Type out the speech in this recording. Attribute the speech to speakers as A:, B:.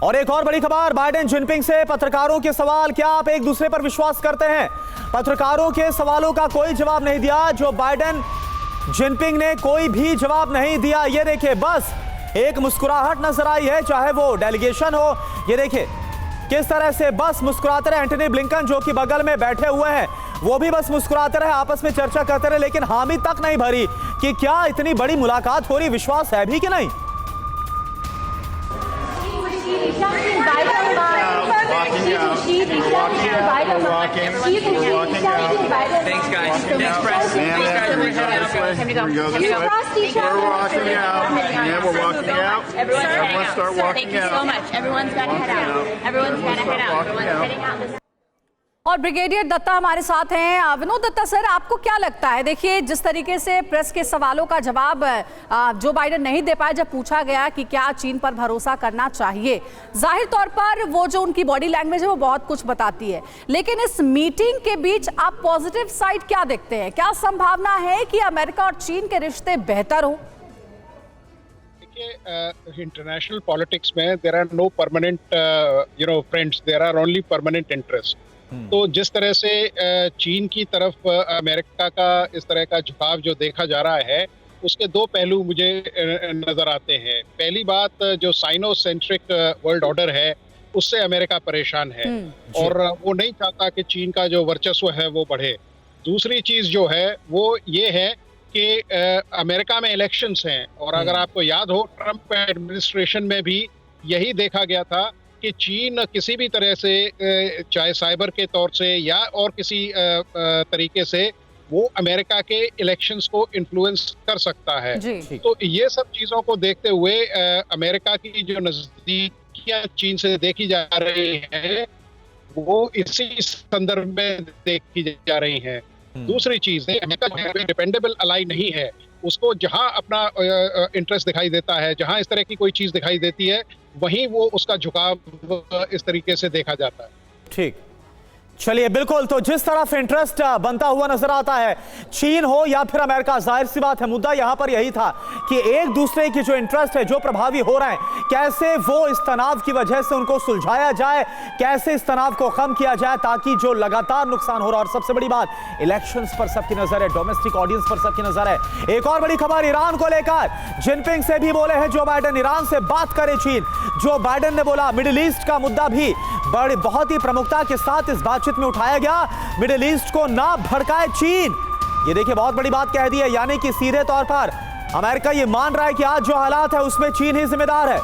A: और एक और बड़ी खबर, बाइडेन जिनपिंग से पत्रकारों के सवाल, क्या आप एक दूसरे पर विश्वास करते हैं? पत्रकारों के सवालों का कोई जवाब नहीं दिया जो बाइडेन जिनपिंग ने, कोई भी जवाब नहीं दिया। ये देखिए, बस एक मुस्कुराहट नजर आई है, चाहे वो डेलीगेशन हो। ये देखिए किस तरह से बस मुस्कुराते रहे। एंटनी ब्लिंकन जो कि बगल में बैठे हुए हैं, वो भी बस मुस्कुराते रहे, आपस में चर्चा करते रहे, लेकिन हामी तक नहीं भरी कि क्या इतनी बड़ी मुलाकात हो रही, विश्वास है भी कि नहीं।
B: Thanks, guys. Thanks, press. Thanks, guys.
C: We're walking out. Yeah, we're walking out. Everyone start walking out.
D: Thank you so much. Everyone's got to head out. Everyone's got to head out. Everyone's heading out.
E: और brigadier Dutta हमारे साथ हैं। Vinod Dutta sir, आपको क्या लगता है, देखिए जिस तरीके से प्रेस के सवालों का जवाब जो बाइडेन नहीं दे पाए, जब पूछा गया कि क्या चीन पर भरोसा करना चाहिए, जाहिर तौर पर वो जो उनकी बॉडी लैंग्वेज है वो बहुत कुछ बताती है, लेकिन इस मीटिंग के बीच आप पॉजिटिव साइड क्या देखते हैं? क्या संभावना है कि अमेरिका और चीन के रिश्ते बेहतर हो?
F: इंटरनेशनल पॉलिटिक्स में there are no permanent friends, there are only permanent interest. तो जिस तरह से चीन की तरफ अमेरिका का इस तरह का झुकाव जो देखा जा रहा है, उसके दो पहलू मुझे नजर आते हैं। पहली बात, जो साइनो-सेंट्रिक वर्ल्ड ऑर्डर है उससे अमेरिका परेशान है और वो नहीं चाहता कि चीन का जो वर्चस्व है वो बढ़े। दूसरी चीज जो है वो ये है कि अमेरिका में इलेक्शंस हैं और अगर आपको याद हो, ट्रंप एडमिनिस्ट्रेशन में भी यही देखा गया था कि चीन किसी भी तरह से, चाहे साइबर के तौर से या और किसी तरीके से, वो अमेरिका के इलेक्शंस को इन्फ्लुएंस कर सकता है। तो ये सब चीजों को देखते हुए अमेरिका की जो नजदीकियां चीन से देखी जा रही है वो इसी संदर्भ में देखी जा रही हैं। दूसरी चीज, अमेरिका डिपेंडेबल अलाई नहीं है, उसको जहां अपना इंटरेस्ट दिखाई देता है, जहां इस तरह की कोई चीज दिखाई देती है, वहीं वो उसका झुकाव इस तरीके से देखा जाता है।
A: ठीक, चलिए, बिल्कुल। तो जिस तरफ इंटरेस्ट बनता हुआ नजर आता है, चीन हो या फिर अमेरिका, जाहिर सी बात है मुद्दा यहां पर यही था कि एक दूसरे की जो इंटरेस्ट है, जो प्रभावी हो रहे हैं, कैसे वो इस तनाव की वजह से उनको सुलझाया जाए, कैसे इस तनाव को कम किया जाए ताकि जो लगातार नुकसान हो रहा है। और सबसे बड़ी बात, इलेक्शंस पर सबकी नजर है, डोमेस्टिक ऑडियंस पर सबकी नजर है। एक और बड़ी खबर ईरान को लेकर, जिनपिंग से भी बोले हैं जो बाइडेन, ईरान से बात करे चीन। जो बाइडेन ने बोला, मिडिल ईस्ट का मुद्दा भी बहुत ही प्रमुखता के साथ इस बातचीत में उठाया गया। मिडिल ईस्ट को ना भड़काए चीन, ये देखिए बहुत बड़ी बात कह दी है, यानी कि सीधे तौर पर अमेरिका ये मान रहा है कि आज जो हालात है उसमें चीन ही जिम्मेदार है।